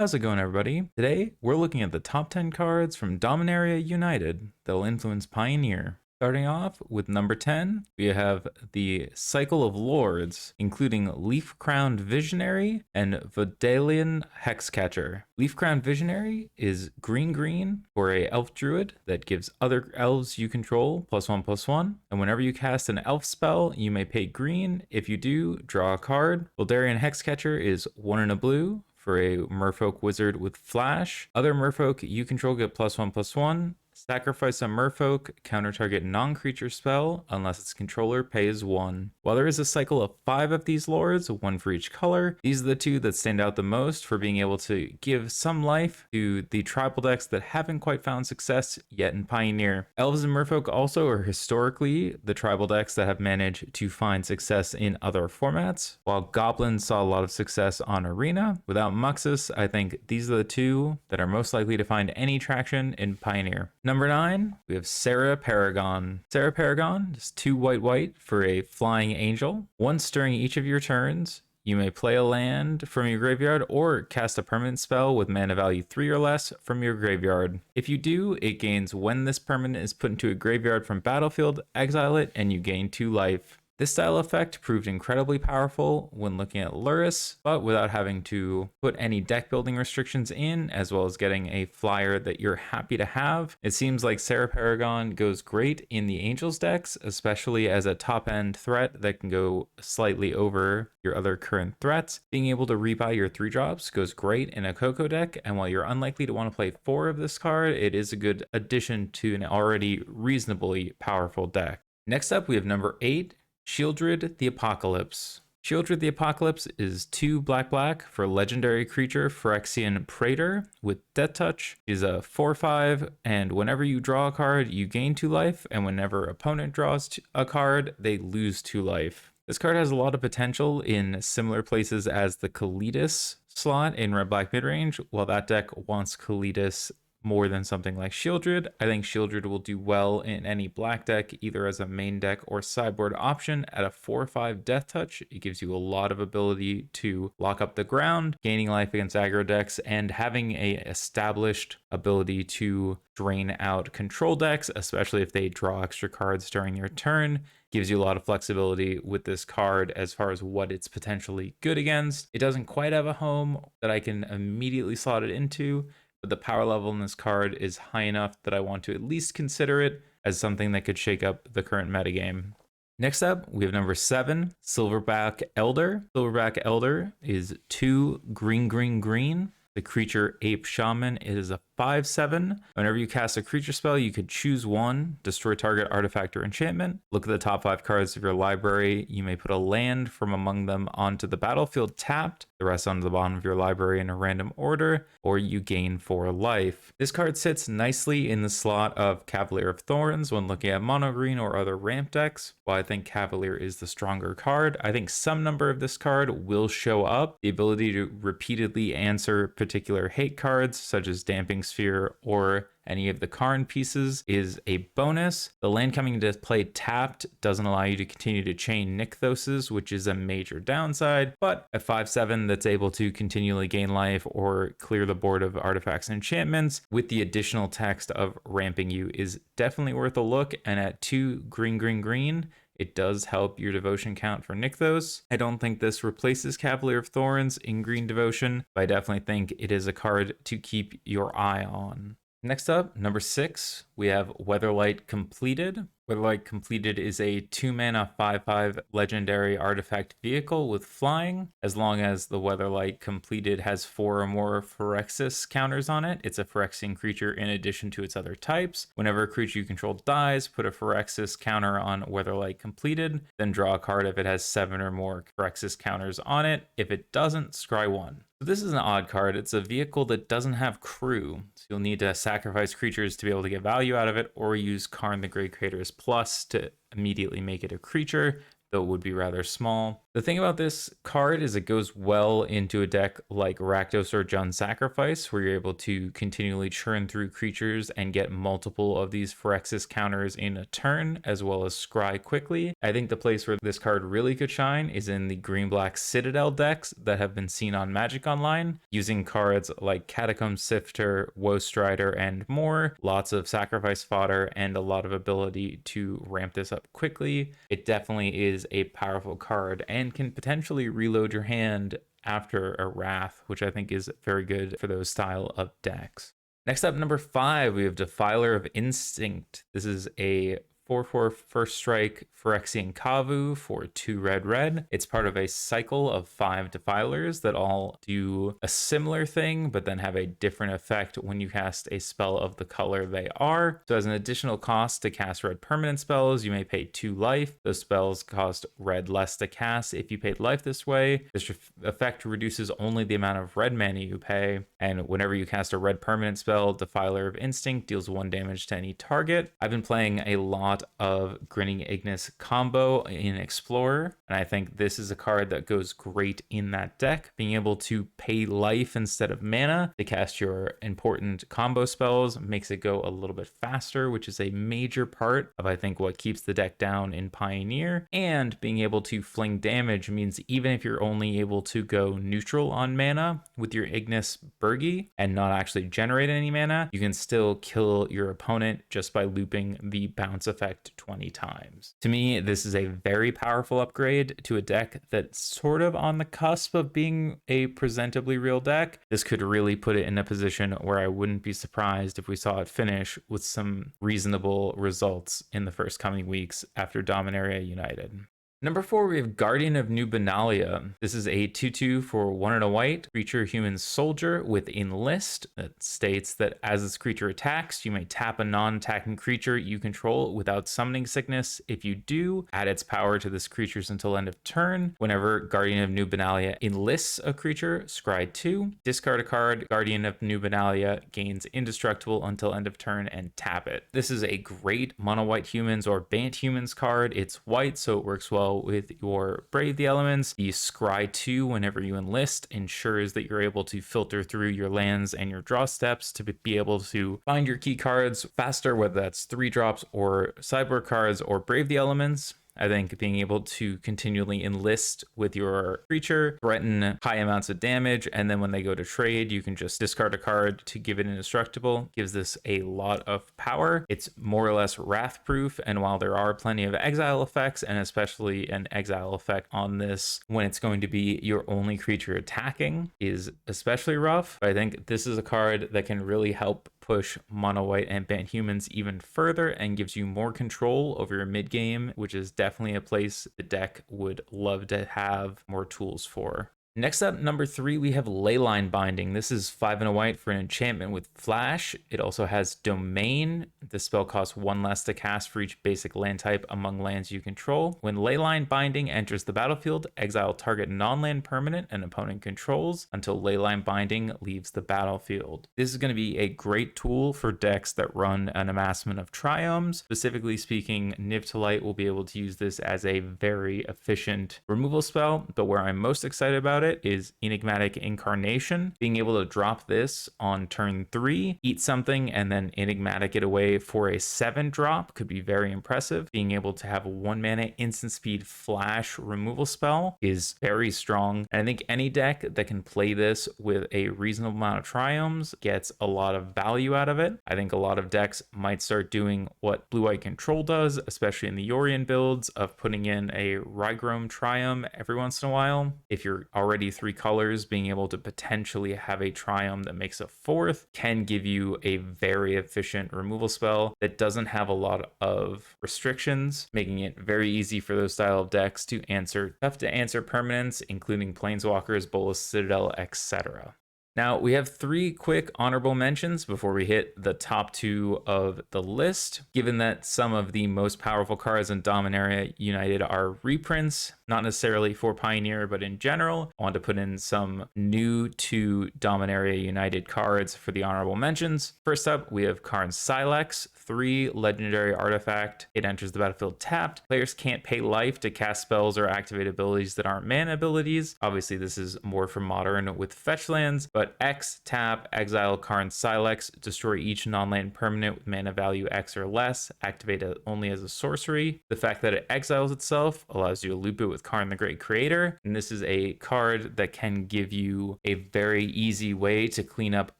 How's it going, everybody? Today, we're looking at the top 10 cards from Dominaria United that will influence Pioneer. Starting off with number 10, we have the Cycle of Lords, including Leaf-Crowned Visionary and Vodalian Hexcatcher. Leaf-Crowned Visionary is green for a elf druid that gives other elves you control +1/+1, and whenever you cast an elf spell, you may pay green. If you do, draw a card. Vodalian Hexcatcher is 1 and a blue for a merfolk wizard with flash. Other merfolk you control get +1/+1. Sacrifice a merfolk, counter target non-creature spell unless its controller pays 1. While there is a cycle of 5 of these lords, 1 for each color, these are the 2 that stand out the most for being able to give some life to the tribal decks that haven't quite found success yet in Pioneer. Elves and merfolk also are historically the tribal decks that have managed to find success in other formats, while goblins saw a lot of success on Arena. Without Muxus, I think these are the 2 that are most likely to find any traction in Pioneer. Number 9, we have Serra Paragon. Serra Paragon is 2 white for a flying angel. Once during each of your turns, you may play a land from your graveyard or cast a permanent spell with mana value 3 or less from your graveyard. If you do, it gains when this permanent is put into a graveyard from battlefield, exile it, and you gain 2 life. This style effect proved incredibly powerful when looking at Lurrus, but without having to put any deck building restrictions in, as well as getting a flyer that you're happy to have. It seems like Serra Paragon goes great in the Angels decks, especially as a top end threat that can go slightly over your other current threats. Being able to rebuy your 3-drops goes great in a Coco deck, and while you're unlikely to want to play 4 of this card, it is a good addition to an already reasonably powerful deck. Next up, we have number 8, Sheoldred the Apocalypse. Sheoldred the Apocalypse is 2 black for legendary creature Phyrexian Praetor with Death Touch. Is a 4/5, and whenever you draw a card, you gain 2 life, and whenever opponent draws a card, they lose 2 life. This card has a lot of potential in similar places as the Kalitas slot in red-black midrange. While that deck wants Kalitas more than something like Sheoldred, I think Sheoldred will do well in any black deck, either as a main deck or sideboard option. At a 4/5 Death Touch, it gives you a lot of ability to lock up the ground, gaining life against aggro decks, and having a established ability to drain out control decks, especially if they draw extra cards during your turn. Gives you a lot of flexibility with this card as far as what it's potentially good against. It doesn't quite have a home that I can immediately slot it into, but the power level in this card is high enough that I want to at least consider it as something that could shake up the current metagame. Next up, we have number 7, Silverback Elder. Silverback Elder is 2 green. The creature Ape Shaman is a 5/7. Whenever you cast a creature spell, you could choose 1, destroy target artifact or enchantment. Look at the top 5 cards of your library. You may put a land from among them onto the battlefield tapped, the rest onto the bottom of your library in a random order, or you gain 4 life. This card sits nicely in the slot of Cavalier of Thorns when looking at mono green or other ramp decks. While I think Cavalier is the stronger card, I think some number of this card will show up. The ability to repeatedly answer particular hate cards, such as Damping Sphere or any of the Karn pieces, is a bonus. The land coming into play tapped doesn't allow you to continue to chain Nykthoses, which is a major downside, but a 5/7 that's able to continually gain life or clear the board of artifacts and enchantments with the additional text of ramping you is definitely worth a look. And at 2 green, it does help your devotion count for Nykthos. I don't think this replaces Cavalier of Thorns in green devotion, but I definitely think it is a card to keep your eye on. Next up, number 6, we have Weatherlight Completed. Weatherlight Completed is a 2-mana 5/5 legendary artifact vehicle with flying. As long as the Weatherlight Completed has 4 or more Phyrexis counters on it, it's a Phyrexian creature in addition to its other types. Whenever a creature you control dies, put a Phyrexis counter on Weatherlight Completed, then draw a card if it has 7 or more Phyrexis counters on it. If it doesn't, scry 1. So this is an odd card. It's a vehicle that doesn't have crew, so you'll need to sacrifice creatures to be able to get value out of it, or use Karn the Great Creator's Plus to immediately make it a creature. though it would be rather small. The thing about this card is it goes well into a deck like Rakdos or Jund Sacrifice, where you're able to continually churn through creatures and get multiple of these Phyrexis counters in a turn, as well as scry quickly. I think the place where this card really could shine is in the green-black Citadel decks that have been seen on Magic Online, using cards like Catacomb Sifter, Woe Strider, and more. Lots of sacrifice fodder and a lot of ability to ramp this up quickly. It definitely is a powerful card and can potentially reload your hand after a Wrath, which I think is very good for those style of decks. Next up, number 5, we have Defiler of Instinct. This is a 4/4 first strike Phyrexian Kavu for 2 red. It's part of a cycle of 5 defilers that all do a similar thing, but then have a different effect when you cast a spell of the color they are. So as an additional cost to cast red permanent spells, you may pay 2 life. Those spells cost red less to cast if you paid life this way. This effect reduces only the amount of red mana you pay, and whenever you cast a red permanent spell, Defiler of Instinct deals 1 damage to any target. I've been playing a lot of Grinning Ignis combo in Explorer, and I think this is a card that goes great in that deck. Being able to pay life instead of mana to cast your important combo spells makes it go a little bit faster, which is a major part of, I think, what keeps the deck down in Pioneer. And being able to fling damage means even if you're only able to go neutral on mana with your Ignis Burgi and not actually generate any mana, you can still kill your opponent just by looping the bounce effect 20 times. To me, this is a very powerful upgrade to a deck that's sort of on the cusp of being a presentably real deck. This could really put it in a position where I wouldn't be surprised if we saw it finish with some reasonable results in the first coming weeks after Dominaria United. Number 4, we have Guardian of New Banalia. This is a 2/2 for 1 and a white creature human soldier with Enlist that states that as this creature attacks, you may tap a non-attacking creature you control without summoning sickness. If you do, add its power to this creature's until end of turn. Whenever Guardian of New Banalia enlists a creature, scry 2, discard a card. Guardian of New Banalia gains indestructible until end of turn and tap it. This is a great mono white humans or Bant humans card. It's white, so it works well with your Brave the Elements. The scry 2 whenever you enlist ensures that you're able to filter through your lands and your draw steps to be able to find your key cards faster, whether that's 3 drops or sideboard cards or Brave the Elements. I think being able to continually enlist with your creature, threaten high amounts of damage, and then when they go to trade, you can just discard a card to give it indestructible, gives this a lot of power. It's more or less wrath proof, and while there are plenty of exile effects, and especially an exile effect on this when it's going to be your only creature attacking is especially rough, I think this is a card that can really help push mono white and Bant humans even further and gives you more control over your mid game, which is definitely a place the deck would love to have more tools for. Next up, number 3, we have Leyline Binding. This is 5 and a white for an enchantment with flash. It also has Domain. The spell costs 1 less to cast for each basic land type among lands you control. When Leyline Binding enters the battlefield, exile target non-land permanent an opponent controls until Leyline Binding leaves the battlefield. This is going to be a great tool for decks that run an amassment of triomes. Specifically speaking, Niv-to-Light will be able to use this as a very efficient removal spell, but where I'm most excited about it is Enigmatic Incarnation. Being able to drop this on turn 3, eat something, and then enigmatic it away for a 7 drop could be very impressive. Being able to have a 1 mana instant speed flash removal spell is very strong. And I think any deck that can play this with a reasonable amount of triomes gets a lot of value out of it. I think a lot of decks might start doing what Blue-White Control does, especially in the Yorion builds, of putting in a Rygrom triome every once in a while. If you're already 3 colors, being able to potentially have a triome that makes a 4th can give you a very efficient removal spell that doesn't have a lot of restrictions, making it very easy for those style of decks to answer tough to answer permanents, including Planeswalkers, Bolas Citadel, etc. Now, we have 3 quick honorable mentions before we hit the top 2 of the list. Given that some of the most powerful cards in Dominaria United are reprints, not necessarily for Pioneer, but in general, I want to put in some new to Dominaria United cards for the honorable mentions. First up, we have Karn Silex, 3 legendary artifact. It enters the battlefield tapped. Players can't pay life to cast spells or activate abilities that aren't mana abilities. Obviously, this is more for modern with fetch lands, but X, tap, exile Karn Silex, destroy each non-land permanent with mana value X or less, activate it only as a sorcery. The fact that it exiles itself allows you to loop it with Karn the Great Creator, and this is a card that can give you a very easy way to clean up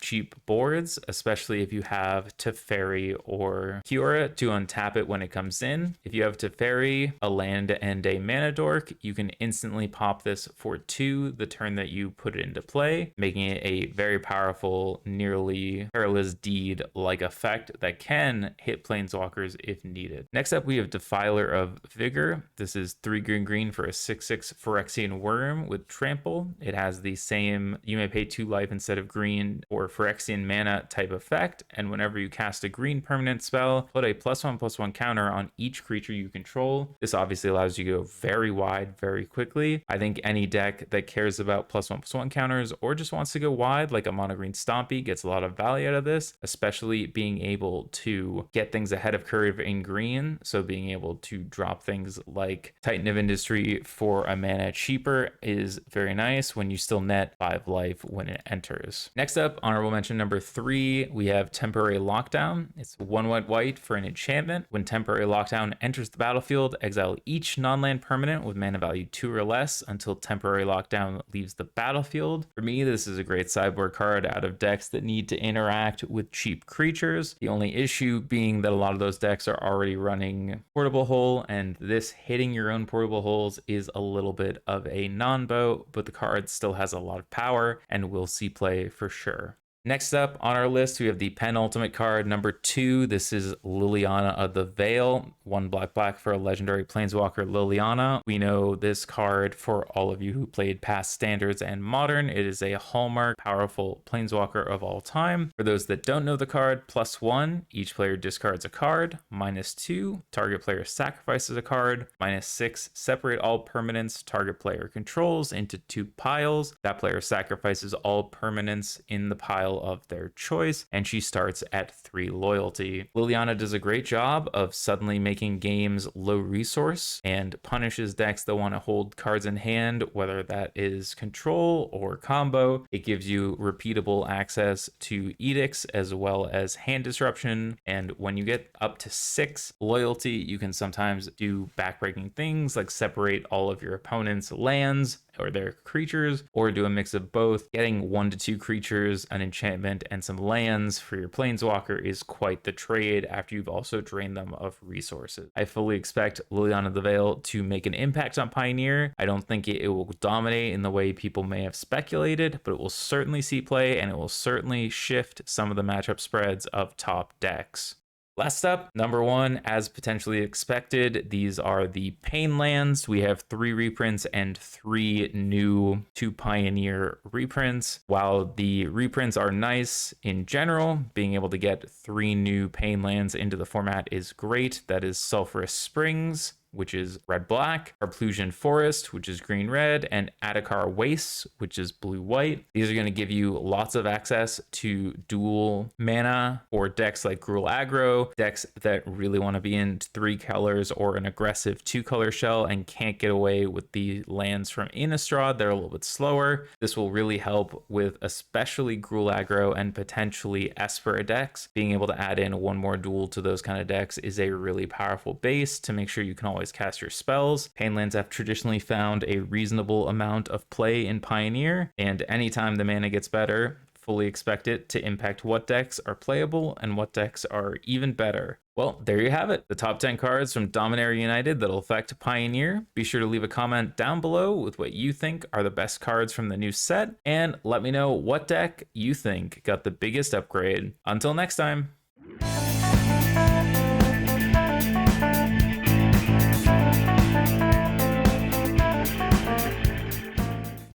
cheap boards, especially if you have Teferi or Kiora to untap it when it comes in. If you have Teferi, a land, and a mana dork, you can instantly pop this for 2 the turn that you put it into play, making it a very powerful, nearly perilous deed like effect that can hit planeswalkers if needed. Next up, we have Defiler of Vigor. This is 3 green for a 6/6 Phyrexian Worm with trample. It has the same, you may pay 2 life instead of green or Phyrexian mana type effect, and whenever you cast a green permanent spell, put a +1/+1 counter on each creature you control. This obviously allows you to go very wide very quickly. I think any deck that cares about +1/+1 counters or just wants to go wide, like a mono green Stompy, gets a lot of value out of this, especially being able to get things ahead of curve in green. So being able to drop things like Titan of Industry for a mana cheaper is very nice when you still net 5 life when it enters. Next up, honorable mention number 3, we have Temporary Lockdown. It's 1 white for an enchantment. When Temporary Lockdown enters the battlefield, exile each non-land permanent with mana value 2 or less until Temporary Lockdown leaves the battlefield. For me, this is a great sideboard card out of decks that need to interact with cheap creatures. The only issue being that a lot of those decks are already running Portable Hole, and this hitting your own Portable Holes is a little bit of a non-boat, but the card still has a lot of power and will see play for sure. Next up on our list, we have the penultimate card, number 2. This is Liliana of the Veil, 1 black for a legendary planeswalker Liliana. We know this card for all of you who played past standards and modern. It is a hallmark, powerful planeswalker of all time. For those that don't know the card, +1, each player discards a card. -2, target player sacrifices a card. -6, separate all permanents target player controls into 2 piles. That player sacrifices all permanents in the pile of their choice, and she starts at 3 loyalty. Liliana does a great job of suddenly making games low resource and punishes decks that want to hold cards in hand, whether that is control or combo. It gives you repeatable access to edicts as well as hand disruption, and when you get up to 6 loyalty, you can sometimes do backbreaking things like separate all of your opponent's lands or their creatures, or do a mix of both. Getting 1 to 2 creatures, an enchantment, and some lands for your planeswalker is quite the trade after you've also drained them of resources. I fully expect Liliana of the Veil to make an impact on Pioneer. I don't think it will dominate in the way people may have speculated, but it will certainly see play, and it will certainly shift some of the matchup spreads of top decks. Last up, number 1, as potentially expected, these are the Pain lands. We have 3 reprints and 3 new to Pioneer reprints. While the reprints are nice in general, being able to get 3 new Pain lands into the format is great. That is Sulphurous Springs, which is red-black, Arplusian Forest, which is green-red, and Adakar Wastes, which is blue-white. These are going to give you lots of access to dual mana for decks like Gruul Aggro, decks that really want to be in 3 colors or an aggressive 2-color shell and can't get away with the lands from Innistrad. They're a little bit slower. This will really help with especially Gruul Aggro and potentially Esper decks. Being able to add in 1 more dual to those kind of decks is a really powerful base to make sure you can always cast your spells. Painlands have traditionally found a reasonable amount of play in Pioneer, and anytime the mana gets better, fully expect it to impact what decks are playable and what decks are even better. Well, there you have it. The top 10 cards from Dominaria United that'll affect Pioneer. Be sure to leave a comment down below with what you think are the best cards from the new set, and let me know what deck you think got the biggest upgrade. Until next time.